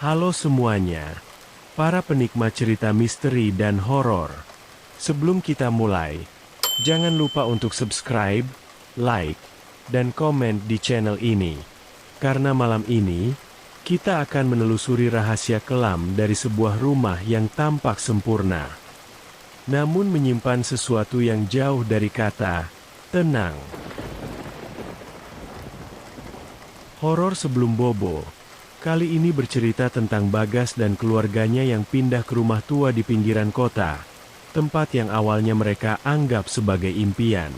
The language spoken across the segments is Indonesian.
Halo semuanya, para penikmat cerita misteri dan horor. Sebelum kita mulai, jangan lupa untuk subscribe, like, dan komen di channel ini. Karena malam ini, kita akan menelusuri rahasia kelam dari sebuah rumah yang tampak sempurna, namun menyimpan sesuatu yang jauh dari kata tenang. Horor sebelum bobo. Kali ini bercerita tentang Bagas dan keluarganya yang pindah ke rumah tua di pinggiran kota, tempat yang awalnya mereka anggap sebagai impian.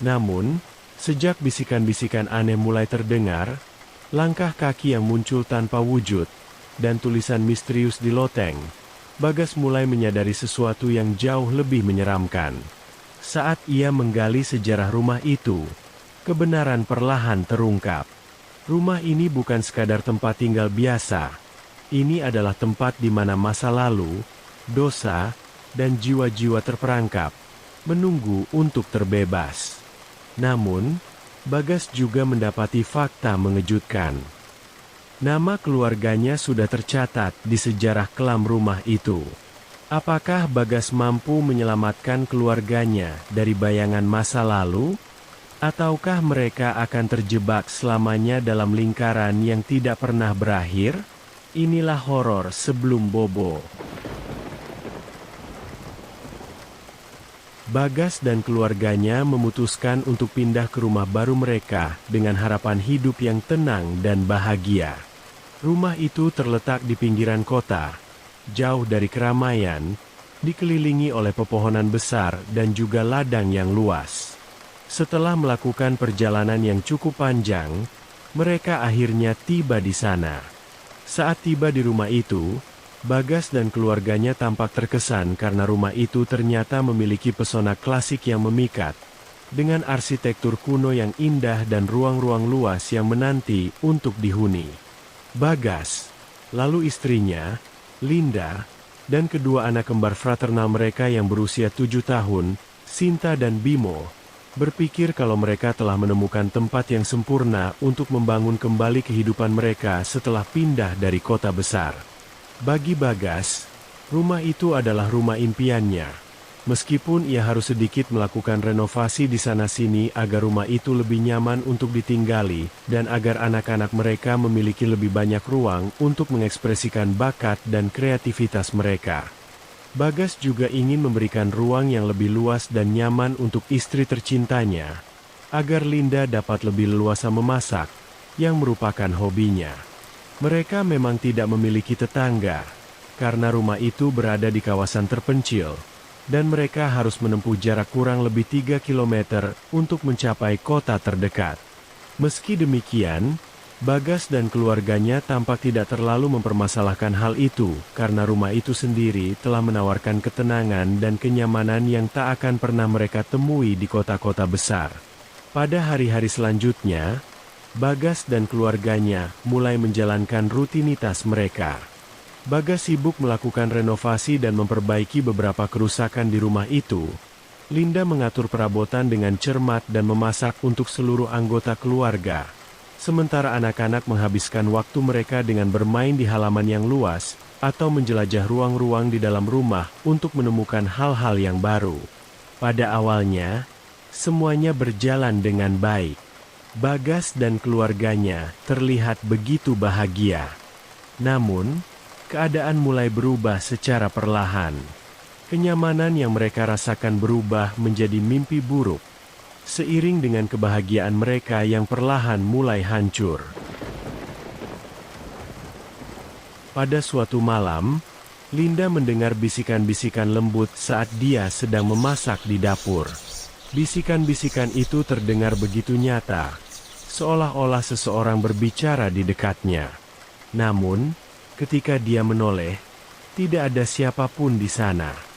Namun, sejak bisikan-bisikan aneh mulai terdengar, langkah kaki yang muncul tanpa wujud, dan tulisan misterius di loteng, Bagas mulai menyadari sesuatu yang jauh lebih menyeramkan. Saat ia menggali sejarah rumah itu, kebenaran perlahan terungkap. Rumah ini bukan sekadar tempat tinggal biasa. Ini adalah tempat di mana masa lalu, dosa, dan jiwa-jiwa terperangkap, menunggu untuk terbebas. Namun, Bagas juga mendapati fakta mengejutkan. Nama keluarganya sudah tercatat di sejarah kelam rumah itu. Apakah Bagas mampu menyelamatkan keluarganya dari bayangan masa lalu? Ataukah mereka akan terjebak selamanya dalam lingkaran yang tidak pernah berakhir? Inilah horor sebelum bobo. Bagas dan keluarganya memutuskan untuk pindah ke rumah baru mereka dengan harapan hidup yang tenang dan bahagia. Rumah itu terletak di pinggiran kota, jauh dari keramaian, dikelilingi oleh pepohonan besar dan juga ladang yang luas. Setelah melakukan perjalanan yang cukup panjang, mereka akhirnya tiba di sana. Saat tiba di rumah itu, Bagas dan keluarganya tampak terkesan karena rumah itu ternyata memiliki pesona klasik yang memikat, dengan arsitektur kuno yang indah dan ruang-ruang luas yang menanti untuk dihuni. Bagas, lalu istrinya, Linda, dan kedua anak kembar fraternal mereka yang berusia 7 tahun, Sinta dan Bimo, berpikir kalau mereka telah menemukan tempat yang sempurna untuk membangun kembali kehidupan mereka setelah pindah dari kota besar. Bagi Bagas, rumah itu adalah rumah impiannya. Meskipun ia harus sedikit melakukan renovasi di sana-sini agar rumah itu lebih nyaman untuk ditinggali, dan agar anak-anak mereka memiliki lebih banyak ruang untuk mengekspresikan bakat dan kreativitas mereka. Bagas juga ingin memberikan ruang yang lebih luas dan nyaman untuk istri tercintanya, agar Linda dapat lebih leluasa memasak, yang merupakan hobinya. Mereka memang tidak memiliki tetangga, karena rumah itu berada di kawasan terpencil, dan mereka harus menempuh jarak kurang lebih 3 km untuk mencapai kota terdekat. Meski demikian, Bagas dan keluarganya tampak tidak terlalu mempermasalahkan hal itu, karena rumah itu sendiri telah menawarkan ketenangan dan kenyamanan yang tak akan pernah mereka temui di kota-kota besar. Pada hari-hari selanjutnya, Bagas dan keluarganya mulai menjalankan rutinitas mereka. Bagas sibuk melakukan renovasi dan memperbaiki beberapa kerusakan di rumah itu. Linda mengatur perabotan dengan cermat dan memasak untuk seluruh anggota keluarga. Sementara anak-anak menghabiskan waktu mereka dengan bermain di halaman yang luas, atau menjelajah ruang-ruang di dalam rumah untuk menemukan hal-hal yang baru. Pada awalnya, semuanya berjalan dengan baik. Bagas dan keluarganya terlihat begitu bahagia. Namun, keadaan mulai berubah secara perlahan. Kenyamanan yang mereka rasakan berubah menjadi mimpi buruk, seiring dengan kebahagiaan mereka yang perlahan mulai hancur. Pada suatu malam, Linda mendengar bisikan-bisikan lembut saat dia sedang memasak di dapur. Bisikan-bisikan itu terdengar begitu nyata, seolah-olah seseorang berbicara di dekatnya. Namun, ketika dia menoleh, tidak ada siapapun di sana.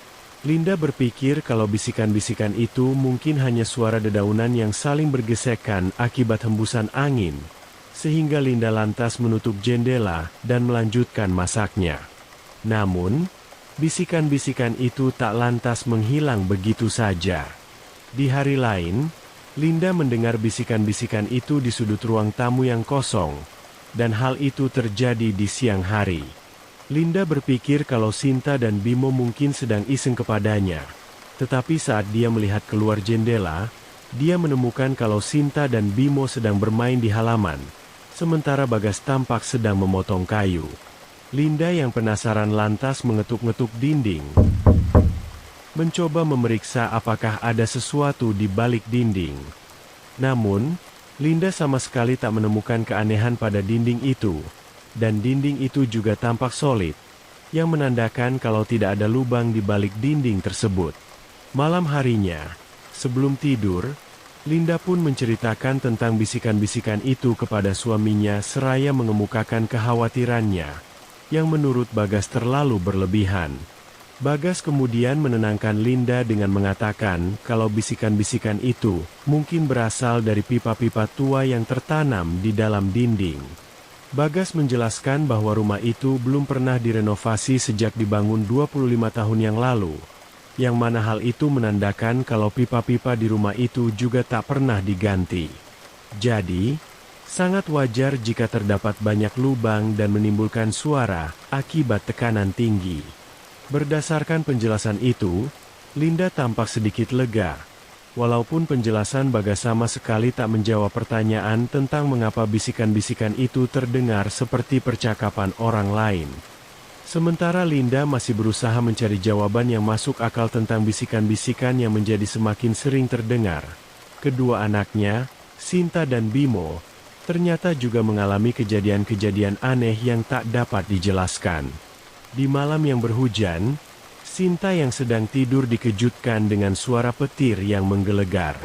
Linda berpikir kalau bisikan-bisikan itu mungkin hanya suara dedaunan yang saling bergesekan akibat hembusan angin, sehingga Linda lantas menutup jendela dan melanjutkan masaknya. Namun, bisikan-bisikan itu tak lantas menghilang begitu saja. Di hari lain, Linda mendengar bisikan-bisikan itu di sudut ruang tamu yang kosong, dan hal itu terjadi di siang hari. Linda berpikir kalau Sinta dan Bimo mungkin sedang iseng kepadanya. Tetapi saat dia melihat keluar jendela, dia menemukan kalau Sinta dan Bimo sedang bermain di halaman, sementara Bagas tampak sedang memotong kayu. Linda yang penasaran lantas mengetuk-ngetuk dinding, mencoba memeriksa apakah ada sesuatu di balik dinding. Namun, Linda sama sekali tak menemukan keanehan pada dinding itu, dan dinding itu juga tampak solid, yang menandakan kalau tidak ada lubang di balik dinding tersebut. Malam harinya, sebelum tidur, Linda pun menceritakan tentang bisikan-bisikan itu kepada suaminya seraya mengemukakan kekhawatirannya, yang menurut Bagas terlalu berlebihan. Bagas kemudian menenangkan Linda dengan mengatakan kalau bisikan-bisikan itu mungkin berasal dari pipa-pipa tua yang tertanam di dalam dinding. Bagas menjelaskan bahwa rumah itu belum pernah direnovasi sejak dibangun 25 tahun yang lalu, yang mana hal itu menandakan kalau pipa-pipa di rumah itu juga tak pernah diganti. Jadi, sangat wajar jika terdapat banyak lubang dan menimbulkan suara akibat tekanan tinggi. Berdasarkan penjelasan itu, Linda tampak sedikit lega. Walaupun penjelasan Bagas sama sekali tak menjawab pertanyaan tentang mengapa bisikan-bisikan itu terdengar seperti percakapan orang lain. Sementara Linda masih berusaha mencari jawaban yang masuk akal tentang bisikan-bisikan yang menjadi semakin sering terdengar. Kedua anaknya, Sinta dan Bimo, ternyata juga mengalami kejadian-kejadian aneh yang tak dapat dijelaskan. Di malam yang berhujan, Sinta yang sedang tidur dikejutkan dengan suara petir yang menggelegar.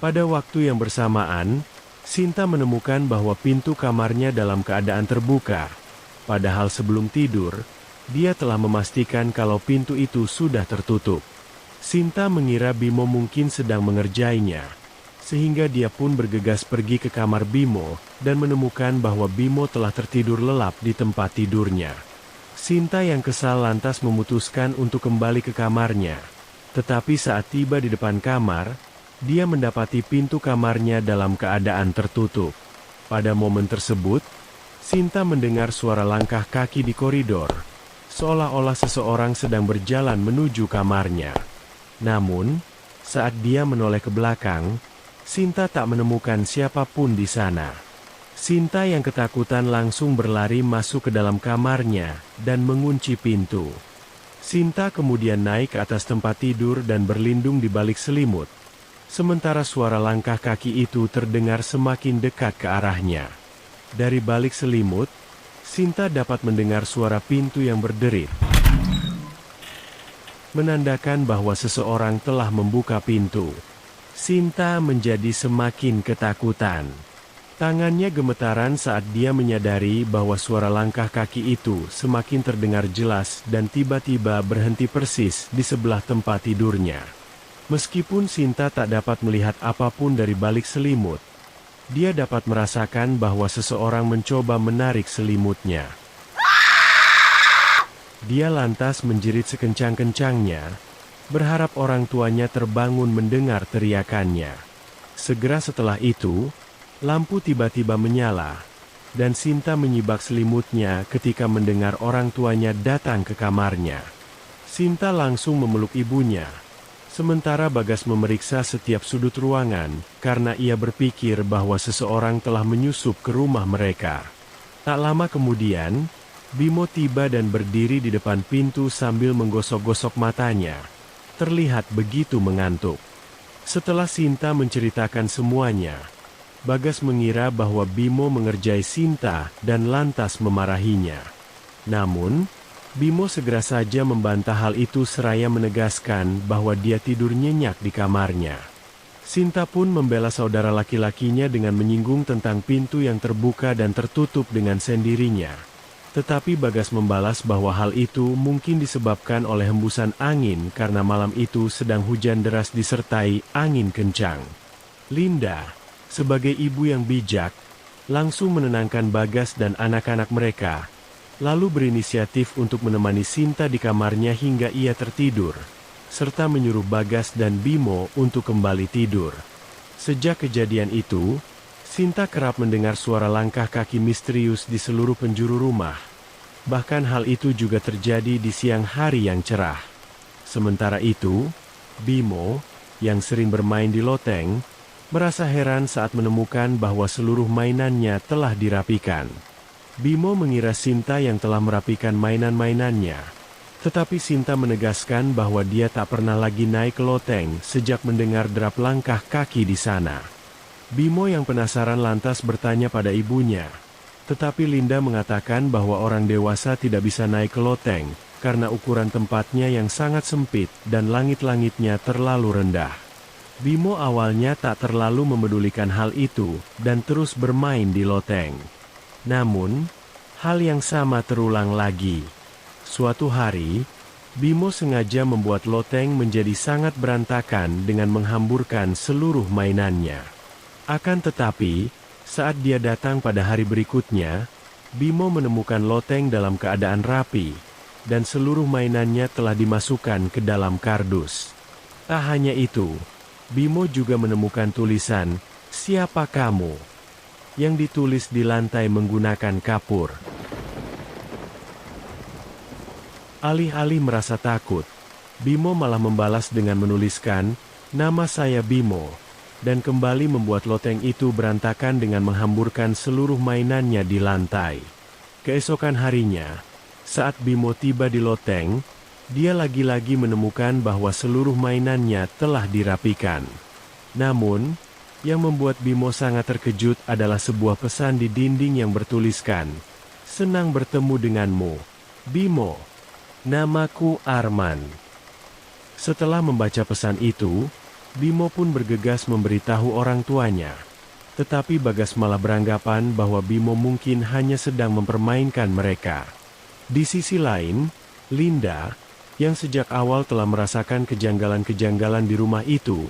Pada waktu yang bersamaan, Sinta menemukan bahwa pintu kamarnya dalam keadaan terbuka. Padahal sebelum tidur, dia telah memastikan kalau pintu itu sudah tertutup. Sinta mengira Bimo mungkin sedang mengerjainya, sehingga dia pun bergegas pergi ke kamar Bimo dan menemukan bahwa Bimo telah tertidur lelap di tempat tidurnya. Sinta yang kesal lantas memutuskan untuk kembali ke kamarnya. Tetapi saat tiba di depan kamar, dia mendapati pintu kamarnya dalam keadaan tertutup. Pada momen tersebut, Sinta mendengar suara langkah kaki di koridor, seolah-olah seseorang sedang berjalan menuju kamarnya. Namun, saat dia menoleh ke belakang, Sinta tak menemukan siapapun di sana. Sinta yang ketakutan langsung berlari masuk ke dalam kamarnya dan mengunci pintu. Sinta kemudian naik ke atas tempat tidur dan berlindung di balik selimut. Sementara suara langkah kaki itu terdengar semakin dekat ke arahnya. Dari balik selimut, Sinta dapat mendengar suara pintu yang berderit, menandakan bahwa seseorang telah membuka pintu. Sinta menjadi semakin ketakutan. Tangannya gemetaran saat dia menyadari bahwa suara langkah kaki itu semakin terdengar jelas dan tiba-tiba berhenti persis di sebelah tempat tidurnya. Meskipun Sinta tak dapat melihat apapun dari balik selimut, dia dapat merasakan bahwa seseorang mencoba menarik selimutnya. Dia lantas menjerit sekencang-kencangnya, berharap orang tuanya terbangun mendengar teriakannya. Segera setelah itu, lampu tiba-tiba menyala, dan Sinta menyibak selimutnya ketika mendengar orang tuanya datang ke kamarnya. Sinta langsung memeluk ibunya, sementara Bagas memeriksa setiap sudut ruangan, karena ia berpikir bahwa seseorang telah menyusup ke rumah mereka. Tak lama kemudian, Bimo tiba dan berdiri di depan pintu sambil menggosok-gosok matanya. Terlihat begitu mengantuk. Setelah Sinta menceritakan semuanya, Bagas mengira bahwa Bimo mengerjai Sinta dan lantas memarahinya. Namun, Bimo segera saja membantah hal itu seraya menegaskan bahwa dia tidur nyenyak di kamarnya. Sinta pun membela saudara laki-lakinya dengan menyinggung tentang pintu yang terbuka dan tertutup dengan sendirinya. Tetapi Bagas membalas bahwa hal itu mungkin disebabkan oleh hembusan angin karena malam itu sedang hujan deras disertai angin kencang. Linda, sebagai ibu yang bijak, langsung menenangkan Bagas dan anak-anak mereka, lalu berinisiatif untuk menemani Sinta di kamarnya hingga ia tertidur, serta menyuruh Bagas dan Bimo untuk kembali tidur. Sejak kejadian itu, Sinta kerap mendengar suara langkah kaki misterius di seluruh penjuru rumah. Bahkan hal itu juga terjadi di siang hari yang cerah. Sementara itu, Bimo, yang sering bermain di loteng, merasa heran saat menemukan bahwa seluruh mainannya telah dirapikan. Bimo mengira Sinta yang telah merapikan mainan-mainannya. Tetapi Sinta menegaskan bahwa dia tak pernah lagi naik ke loteng sejak mendengar derap langkah kaki di sana. Bimo yang penasaran lantas bertanya pada ibunya. Tetapi Linda mengatakan bahwa orang dewasa tidak bisa naik ke loteng, karena ukuran tempatnya yang sangat sempit dan langit-langitnya terlalu rendah. Bimo awalnya tak terlalu memedulikan hal itu, dan terus bermain di loteng. Namun, hal yang sama terulang lagi. Suatu hari, Bimo sengaja membuat loteng menjadi sangat berantakan dengan menghamburkan seluruh mainannya. Akan tetapi, saat dia datang pada hari berikutnya, Bimo menemukan loteng dalam keadaan rapi, dan seluruh mainannya telah dimasukkan ke dalam kardus. Tak hanya itu, Bimo juga menemukan tulisan, "Siapa kamu?" yang ditulis di lantai menggunakan kapur. Alih-alih merasa takut, Bimo malah membalas dengan menuliskan, "Nama saya Bimo," dan kembali membuat loteng itu berantakan dengan menghamburkan seluruh mainannya di lantai. Keesokan harinya, saat Bimo tiba di loteng, dia lagi-lagi menemukan bahwa seluruh mainannya telah dirapikan. Namun, yang membuat Bimo sangat terkejut adalah sebuah pesan di dinding yang bertuliskan, "Senang bertemu denganmu, Bimo. Namaku Arman." Setelah membaca pesan itu, Bimo pun bergegas memberitahu orang tuanya. Tetapi Bagas malah beranggapan bahwa Bimo mungkin hanya sedang mempermainkan mereka. Di sisi lain, Linda, yang sejak awal telah merasakan kejanggalan-kejanggalan di rumah itu,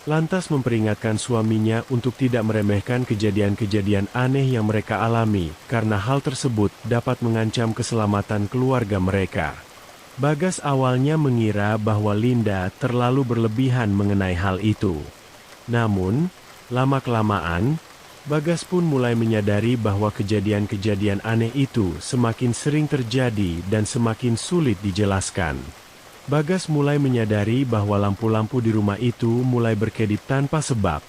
lantas memperingatkan suaminya untuk tidak meremehkan kejadian-kejadian aneh yang mereka alami, karena hal tersebut dapat mengancam keselamatan keluarga mereka. Bagas awalnya mengira bahwa Linda terlalu berlebihan mengenai hal itu. Namun, lama-kelamaan, Bagas pun mulai menyadari bahwa kejadian-kejadian aneh itu semakin sering terjadi dan semakin sulit dijelaskan. Bagas mulai menyadari bahwa lampu-lampu di rumah itu mulai berkedip tanpa sebab,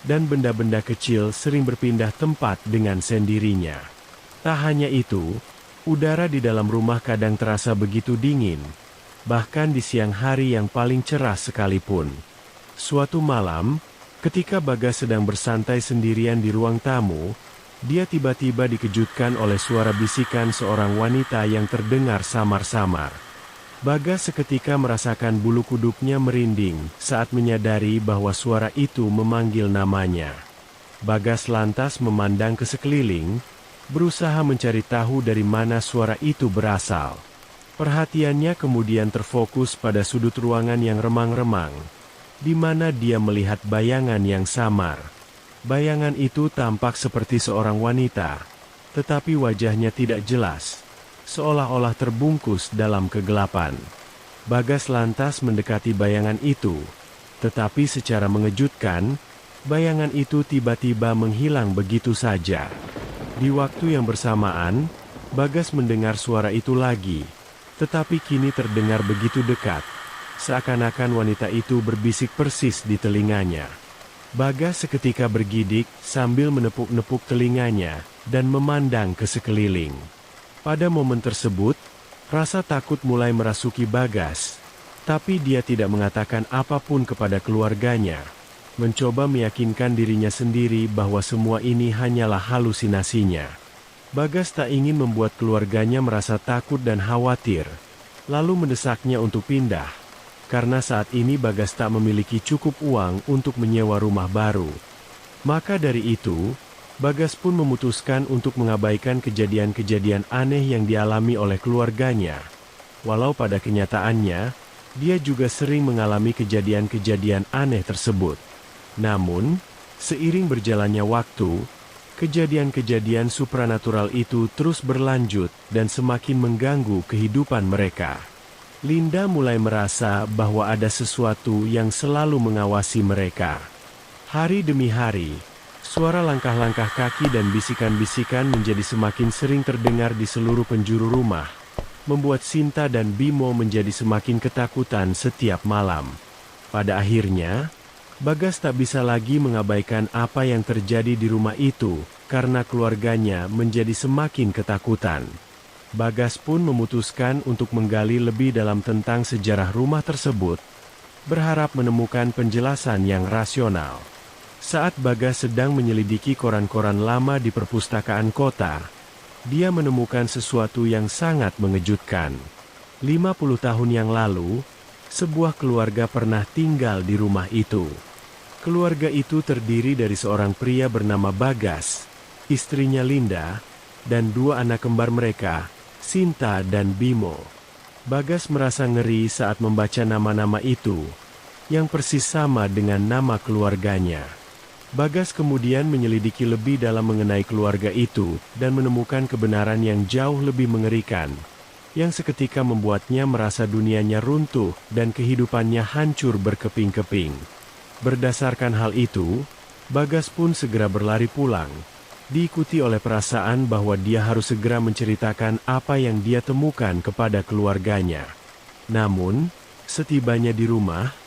dan benda-benda kecil sering berpindah tempat dengan sendirinya. Tak hanya itu, udara di dalam rumah kadang terasa begitu dingin, bahkan di siang hari yang paling cerah sekalipun. Suatu malam, ketika Bagas sedang bersantai sendirian di ruang tamu, dia tiba-tiba dikejutkan oleh suara bisikan seorang wanita yang terdengar samar-samar. Bagas seketika merasakan bulu kuduknya merinding saat menyadari bahwa suara itu memanggil namanya. Bagas lantas memandang ke sekeliling, berusaha mencari tahu dari mana suara itu berasal. Perhatiannya kemudian terfokus pada sudut ruangan yang remang-remang, di mana dia melihat bayangan yang samar. Bayangan itu tampak seperti seorang wanita, tetapi wajahnya tidak jelas, seolah-olah terbungkus dalam kegelapan. Bagas lantas mendekati bayangan itu, tetapi secara mengejutkan, bayangan itu tiba-tiba menghilang begitu saja. Di waktu yang bersamaan, Bagas mendengar suara itu lagi, tetapi kini terdengar begitu dekat, seakan-akan wanita itu berbisik persis di telinganya. Bagas seketika bergidik sambil menepuk-nepuk telinganya dan memandang ke sekeliling. Pada momen tersebut, rasa takut mulai merasuki Bagas, tapi dia tidak mengatakan apapun kepada keluarganya, mencoba meyakinkan dirinya sendiri bahwa semua ini hanyalah halusinasinya. Bagas tak ingin membuat keluarganya merasa takut dan khawatir, lalu mendesaknya untuk pindah, karena saat ini Bagas tak memiliki cukup uang untuk menyewa rumah baru. Maka dari itu, Bagas pun memutuskan untuk mengabaikan kejadian-kejadian aneh yang dialami oleh keluarganya. Walau pada kenyataannya, dia juga sering mengalami kejadian-kejadian aneh tersebut. Namun, seiring berjalannya waktu, kejadian-kejadian supranatural itu terus berlanjut dan semakin mengganggu kehidupan mereka. Linda mulai merasa bahwa ada sesuatu yang selalu mengawasi mereka. Hari demi hari, Suara langkah-langkah kaki dan bisikan-bisikan menjadi semakin sering terdengar di seluruh penjuru rumah, membuat Sinta dan Bimo menjadi semakin ketakutan setiap malam. Pada akhirnya, Bagas tak bisa lagi mengabaikan apa yang terjadi di rumah itu, karena keluarganya menjadi semakin ketakutan. Bagas pun memutuskan untuk menggali lebih dalam tentang sejarah rumah tersebut, berharap menemukan penjelasan yang rasional. Saat Bagas sedang menyelidiki koran-koran lama di perpustakaan kota, dia menemukan sesuatu yang sangat mengejutkan. 50 tahun yang lalu, sebuah keluarga pernah tinggal di rumah itu. Keluarga itu terdiri dari seorang pria bernama Bagas, istrinya Linda, dan dua anak kembar mereka, Sinta dan Bimo. Bagas merasa ngeri saat membaca nama-nama itu, yang persis sama dengan nama keluarganya. Bagas kemudian menyelidiki lebih dalam mengenai keluarga itu, dan menemukan kebenaran yang jauh lebih mengerikan, yang seketika membuatnya merasa dunianya runtuh, dan kehidupannya hancur berkeping-keping. Berdasarkan hal itu, Bagas pun segera berlari pulang, diikuti oleh perasaan bahwa dia harus segera menceritakan apa yang dia temukan kepada keluarganya. Namun, setibanya di rumah,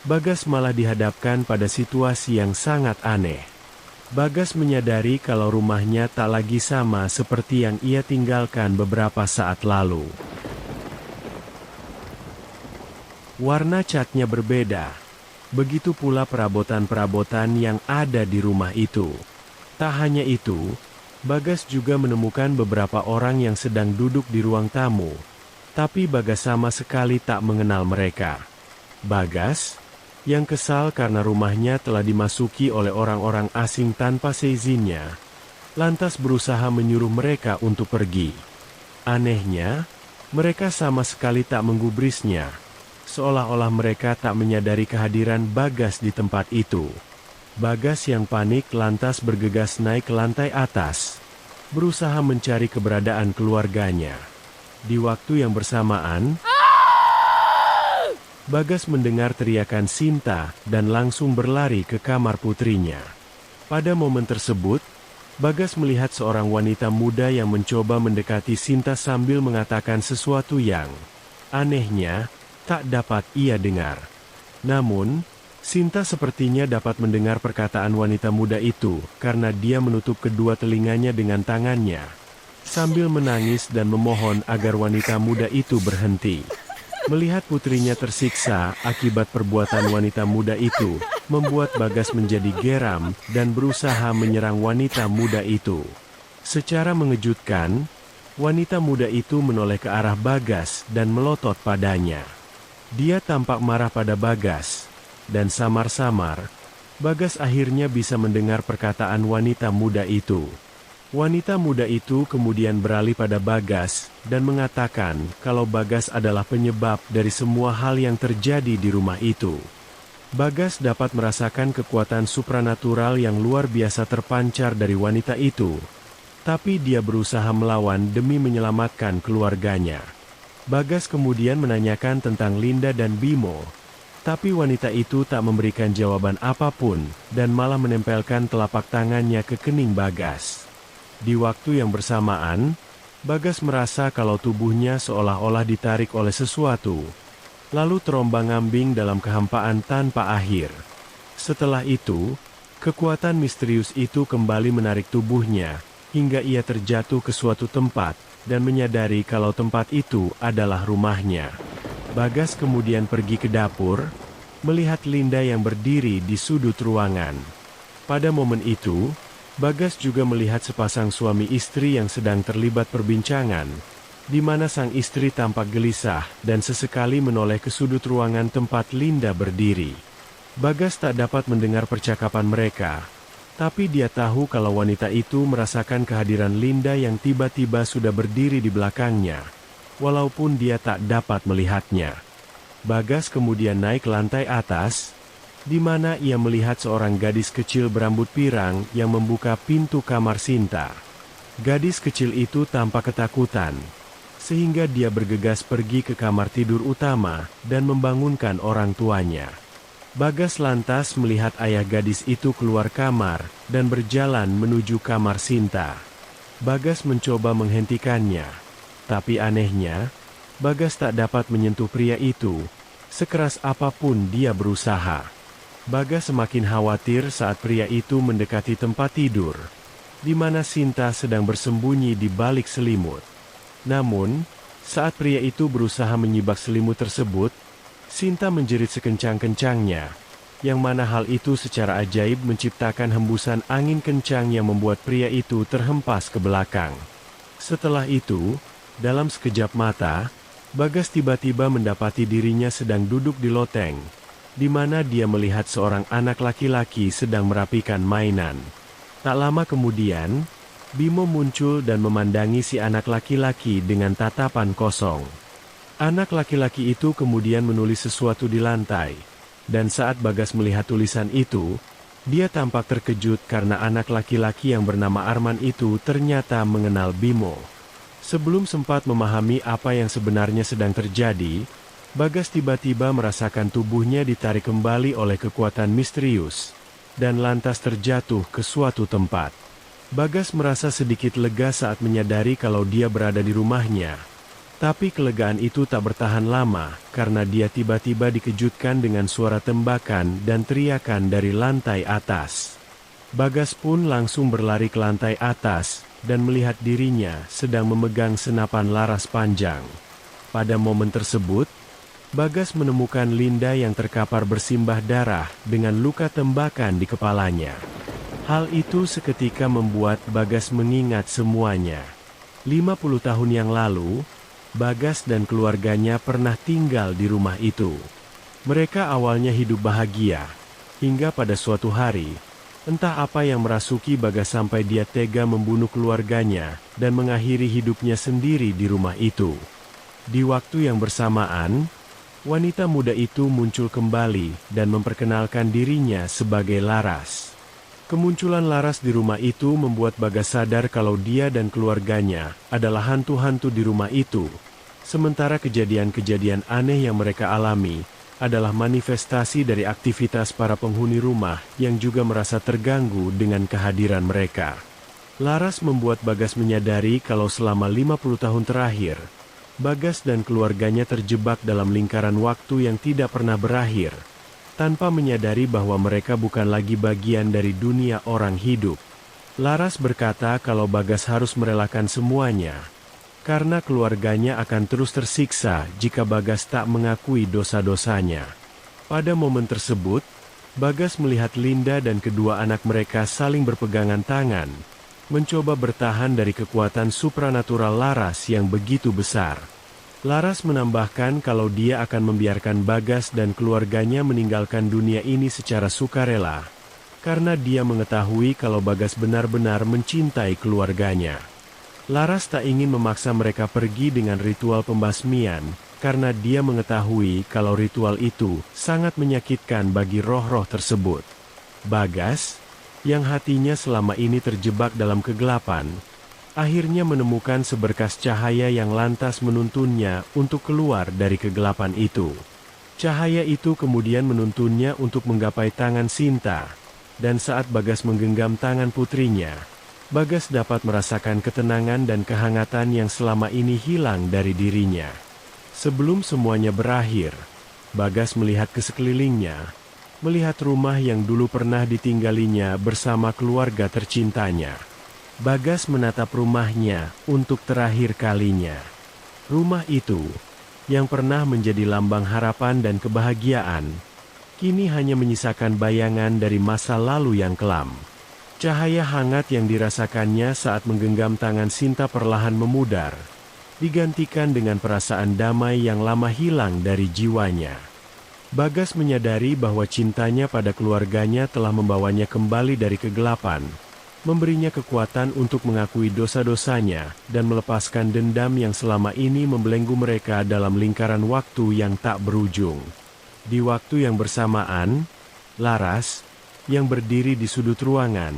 Bagas malah dihadapkan pada situasi yang sangat aneh. Bagas menyadari kalau rumahnya tak lagi sama seperti yang ia tinggalkan beberapa saat lalu. Warna catnya berbeda. Begitu pula perabotan-perabotan yang ada di rumah itu. Tak hanya itu, Bagas juga menemukan beberapa orang yang sedang duduk di ruang tamu, tapi Bagas sama sekali tak mengenal mereka. Bagas, yang kesal karena rumahnya telah dimasuki oleh orang-orang asing tanpa seizinnya, lantas berusaha menyuruh mereka untuk pergi. Anehnya, mereka sama sekali tak menggubrisnya, seolah-olah mereka tak menyadari kehadiran Bagas di tempat itu. Bagas yang panik lantas bergegas naik ke lantai atas, berusaha mencari keberadaan keluarganya. Di waktu yang bersamaan, Bagas mendengar teriakan Sinta dan langsung berlari ke kamar putrinya. Pada momen tersebut, Bagas melihat seorang wanita muda yang mencoba mendekati Sinta sambil mengatakan sesuatu yang, anehnya, tak dapat ia dengar. Namun, Sinta sepertinya dapat mendengar perkataan wanita muda itu, karena dia menutup kedua telinganya dengan tangannya, sambil menangis dan memohon agar wanita muda itu berhenti. Melihat putrinya tersiksa akibat perbuatan wanita muda itu, membuat Bagas menjadi geram dan berusaha menyerang wanita muda itu. Secara mengejutkan, wanita muda itu menoleh ke arah Bagas dan melotot padanya. Dia tampak marah pada Bagas, dan samar-samar, Bagas akhirnya bisa mendengar perkataan wanita muda itu. Wanita muda itu kemudian beralih pada Bagas, dan mengatakan kalau Bagas adalah penyebab dari semua hal yang terjadi di rumah itu. Bagas dapat merasakan kekuatan supranatural yang luar biasa terpancar dari wanita itu, tapi dia berusaha melawan demi menyelamatkan keluarganya. Bagas kemudian menanyakan tentang Linda dan Bimo, tapi wanita itu tak memberikan jawaban apapun, dan malah menempelkan telapak tangannya ke kening Bagas. Di waktu yang bersamaan, Bagas merasa kalau tubuhnya seolah-olah ditarik oleh sesuatu, lalu terombang-ambing dalam kehampaan tanpa akhir. Setelah itu, kekuatan misterius itu kembali menarik tubuhnya, hingga ia terjatuh ke suatu tempat, dan menyadari kalau tempat itu adalah rumahnya. Bagas kemudian pergi ke dapur, melihat Linda yang berdiri di sudut ruangan. Pada momen itu, Bagas juga melihat sepasang suami istri yang sedang terlibat perbincangan, di mana sang istri tampak gelisah dan sesekali menoleh ke sudut ruangan tempat Linda berdiri. Bagas tak dapat mendengar percakapan mereka, tapi dia tahu kalau wanita itu merasakan kehadiran Linda yang tiba-tiba sudah berdiri di belakangnya, walaupun dia tak dapat melihatnya. Bagas kemudian naik ke lantai atas, di mana ia melihat seorang gadis kecil berambut pirang yang membuka pintu kamar Sinta. Gadis kecil itu tampak ketakutan, sehingga dia bergegas pergi ke kamar tidur utama dan membangunkan orang tuanya. Bagas lantas melihat ayah gadis itu keluar kamar, dan berjalan menuju kamar Sinta. Bagas mencoba menghentikannya. Tapi anehnya, Bagas tak dapat menyentuh pria itu, sekeras apapun dia berusaha. Bagas semakin khawatir saat pria itu mendekati tempat tidur, di mana Sinta sedang bersembunyi di balik selimut. Namun, saat pria itu berusaha menyibak selimut tersebut, Sinta menjerit sekencang-kencangnya, yang mana hal itu secara ajaib menciptakan hembusan angin kencang yang membuat pria itu terhempas ke belakang. Setelah itu, dalam sekejap mata, Bagas tiba-tiba mendapati dirinya sedang duduk di loteng, di mana dia melihat seorang anak laki-laki sedang merapikan mainan. Tak lama kemudian, Bimo muncul dan memandangi si anak laki-laki dengan tatapan kosong. Anak laki-laki itu kemudian menulis sesuatu di lantai, dan saat Bagas melihat tulisan itu, dia tampak terkejut karena anak laki-laki yang bernama Arman itu ternyata mengenal Bimo. Sebelum sempat memahami apa yang sebenarnya sedang terjadi, Bagas tiba-tiba merasakan tubuhnya ditarik kembali oleh kekuatan misterius, dan lantas terjatuh ke suatu tempat. Bagas merasa sedikit lega saat menyadari kalau dia berada di rumahnya. Tapi kelegaan itu tak bertahan lama, karena dia tiba-tiba dikejutkan dengan suara tembakan dan teriakan dari lantai atas. Bagas pun langsung berlari ke lantai atas, dan melihat dirinya sedang memegang senapan laras panjang. Pada momen tersebut, Bagas menemukan Linda yang terkapar bersimbah darah dengan luka tembakan di kepalanya. Hal itu seketika membuat Bagas mengingat semuanya. 50 tahun yang lalu, Bagas dan keluarganya pernah tinggal di rumah itu. Mereka awalnya hidup bahagia, hingga pada suatu hari, entah apa yang merasuki Bagas sampai dia tega membunuh keluarganya, dan mengakhiri hidupnya sendiri di rumah itu. Di waktu yang bersamaan, wanita muda itu muncul kembali, dan memperkenalkan dirinya sebagai Laras. Kemunculan Laras di rumah itu membuat Bagas sadar kalau dia dan keluarganya adalah hantu-hantu di rumah itu. Sementara kejadian-kejadian aneh yang mereka alami adalah manifestasi dari aktivitas para penghuni rumah yang juga merasa terganggu dengan kehadiran mereka. Laras membuat Bagas menyadari kalau selama 50 tahun terakhir, Bagas dan keluarganya terjebak dalam lingkaran waktu yang tidak pernah berakhir, tanpa menyadari bahwa mereka bukan lagi bagian dari dunia orang hidup. Laras berkata kalau Bagas harus merelakan semuanya, karena keluarganya akan terus tersiksa jika Bagas tak mengakui dosa-dosanya. Pada momen tersebut, Bagas melihat Linda dan kedua anak mereka saling berpegangan tangan, mencoba bertahan dari kekuatan supranatural Laras yang begitu besar. Laras menambahkan kalau dia akan membiarkan Bagas dan keluarganya meninggalkan dunia ini secara sukarela, karena dia mengetahui kalau Bagas benar-benar mencintai keluarganya. Laras tak ingin memaksa mereka pergi dengan ritual pembasmian, karena dia mengetahui kalau ritual itu sangat menyakitkan bagi roh-roh tersebut. Bagas, yang hatinya selama ini terjebak dalam kegelapan, akhirnya menemukan seberkas cahaya yang lantas menuntunnya untuk keluar dari kegelapan itu. Cahaya itu kemudian menuntunnya untuk menggapai tangan Sinta, dan saat Bagas menggenggam tangan putrinya, Bagas dapat merasakan ketenangan dan kehangatan yang selama ini hilang dari dirinya. Sebelum semuanya berakhir, Bagas melihat ke sekelilingnya, melihat rumah yang dulu pernah ditinggalinya bersama keluarga tercintanya. Bagas menatap rumahnya untuk terakhir kalinya. Rumah itu, yang pernah menjadi lambang harapan dan kebahagiaan, kini hanya menyisakan bayangan dari masa lalu yang kelam. Cahaya hangat yang dirasakannya saat menggenggam tangan Sinta perlahan memudar, digantikan dengan perasaan damai yang lama hilang dari jiwanya. Bagas menyadari bahwa cintanya pada keluarganya telah membawanya kembali dari kegelapan, memberinya kekuatan untuk mengakui dosa-dosanya, dan melepaskan dendam yang selama ini membelenggu mereka dalam lingkaran waktu yang tak berujung. Di waktu yang bersamaan, Laras, yang berdiri di sudut ruangan,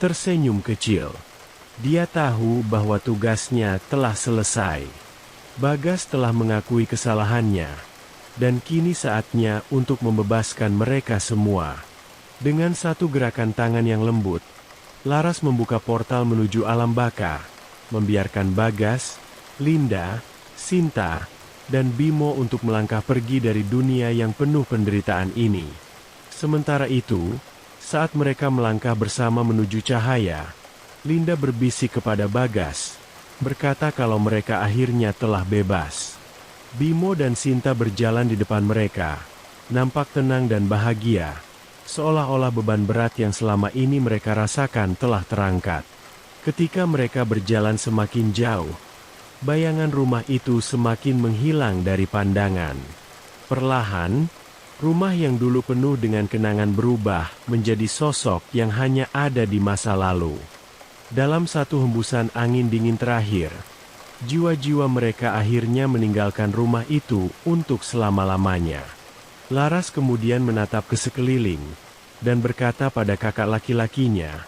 tersenyum kecil. Dia tahu bahwa tugasnya telah selesai. Bagas telah mengakui kesalahannya. dan kini saatnya untuk membebaskan mereka semua. Dengan satu gerakan tangan yang lembut, Laras membuka portal menuju alam baka, membiarkan Bagas, Linda, Sinta, dan Bimo untuk melangkah pergi dari dunia yang penuh penderitaan ini. Sementara itu, saat mereka melangkah bersama menuju cahaya, Linda berbisik kepada Bagas, berkata kalau mereka akhirnya telah bebas. Bimo dan Sinta berjalan di depan mereka, nampak tenang dan bahagia, seolah-olah beban berat yang selama ini mereka rasakan telah terangkat. Ketika mereka berjalan semakin jauh, bayangan rumah itu semakin menghilang dari pandangan. Perlahan, rumah yang dulu penuh dengan kenangan berubah menjadi sosok yang hanya ada di masa lalu. Dalam satu hembusan angin dingin terakhir, jiwa-jiwa mereka akhirnya meninggalkan rumah itu untuk selama-lamanya. Laras kemudian menatap ke sekeliling, dan berkata pada kakak laki-lakinya,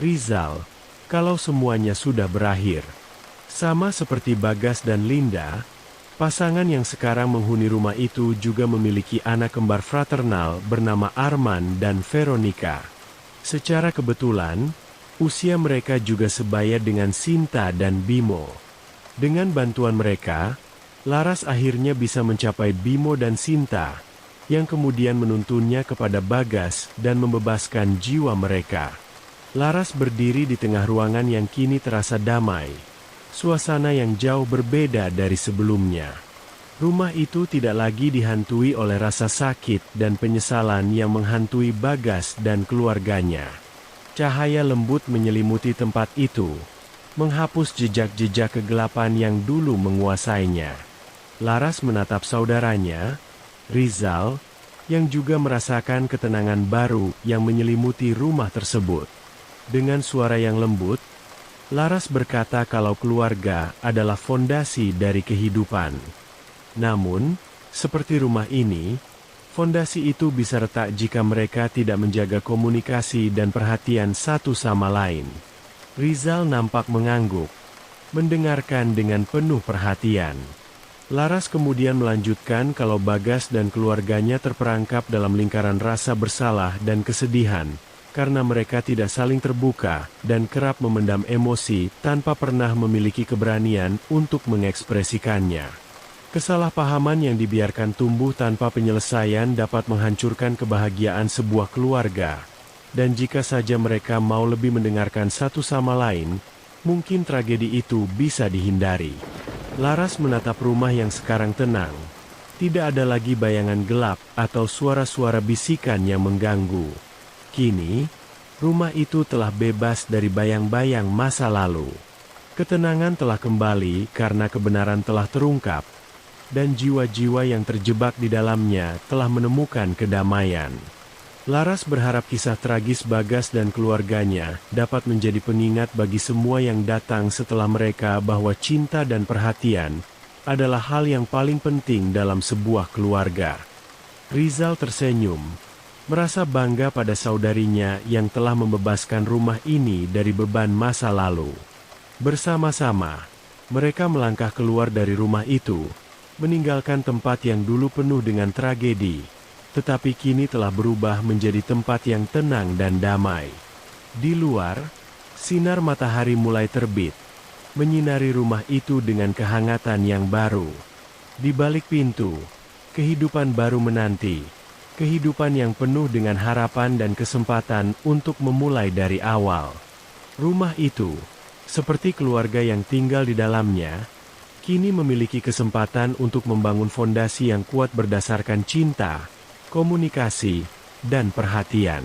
"Rizal, kalau semuanya sudah berakhir." Sama seperti Bagas dan Linda, pasangan yang sekarang menghuni rumah itu juga memiliki anak kembar fraternal bernama Arman dan Veronica. Secara kebetulan, usia mereka juga sebaya dengan Sinta dan Bimo. Dengan bantuan mereka, Laras akhirnya bisa mencapai Bimo dan Sinta, yang kemudian menuntunnya kepada Bagas dan membebaskan jiwa mereka. Laras berdiri di tengah ruangan yang kini terasa damai. Suasana yang jauh berbeda dari sebelumnya. Rumah itu tidak lagi dihantui oleh rasa sakit dan penyesalan yang menghantui Bagas dan keluarganya. Cahaya lembut menyelimuti tempat itu, menghapus jejak-jejak kegelapan yang dulu menguasainya. Laras menatap saudaranya, Rizal, yang juga merasakan ketenangan baru yang menyelimuti rumah tersebut. Dengan suara yang lembut, Laras berkata kalau keluarga adalah fondasi dari kehidupan. Namun, seperti rumah ini, fondasi itu bisa retak jika mereka tidak menjaga komunikasi dan perhatian satu sama lain. Rizal nampak mengangguk, mendengarkan dengan penuh perhatian. Laras kemudian melanjutkan kalau Bagas dan keluarganya terperangkap dalam lingkaran rasa bersalah dan kesedihan, karena mereka tidak saling terbuka dan kerap memendam emosi tanpa pernah memiliki keberanian untuk mengekspresikannya. Kesalahpahaman yang dibiarkan tumbuh tanpa penyelesaian dapat menghancurkan kebahagiaan sebuah keluarga, dan jika saja mereka mau lebih mendengarkan satu sama lain, mungkin tragedi itu bisa dihindari. Laras menatap rumah yang sekarang tenang. Tidak ada lagi bayangan gelap atau suara-suara bisikan yang mengganggu. Kini, rumah itu telah bebas dari bayang-bayang masa lalu. Ketenangan telah kembali karena kebenaran telah terungkap, dan jiwa-jiwa yang terjebak di dalamnya telah menemukan kedamaian. Laras berharap kisah tragis Bagas dan keluarganya dapat menjadi pengingat bagi semua yang datang setelah mereka bahwa cinta dan perhatian adalah hal yang paling penting dalam sebuah keluarga. Rizal tersenyum, merasa bangga pada saudarinya yang telah membebaskan rumah ini dari beban masa lalu. Bersama-sama, mereka melangkah keluar dari rumah itu, meninggalkan tempat yang dulu penuh dengan tragedi, tetapi kini telah berubah menjadi tempat yang tenang dan damai. Di luar, sinar matahari mulai terbit, menyinari rumah itu dengan kehangatan yang baru. Di balik pintu, kehidupan baru menanti, kehidupan yang penuh dengan harapan dan kesempatan untuk memulai dari awal. Rumah itu, seperti keluarga yang tinggal di dalamnya, kini memiliki kesempatan untuk membangun fondasi yang kuat berdasarkan cinta, komunikasi, dan perhatian.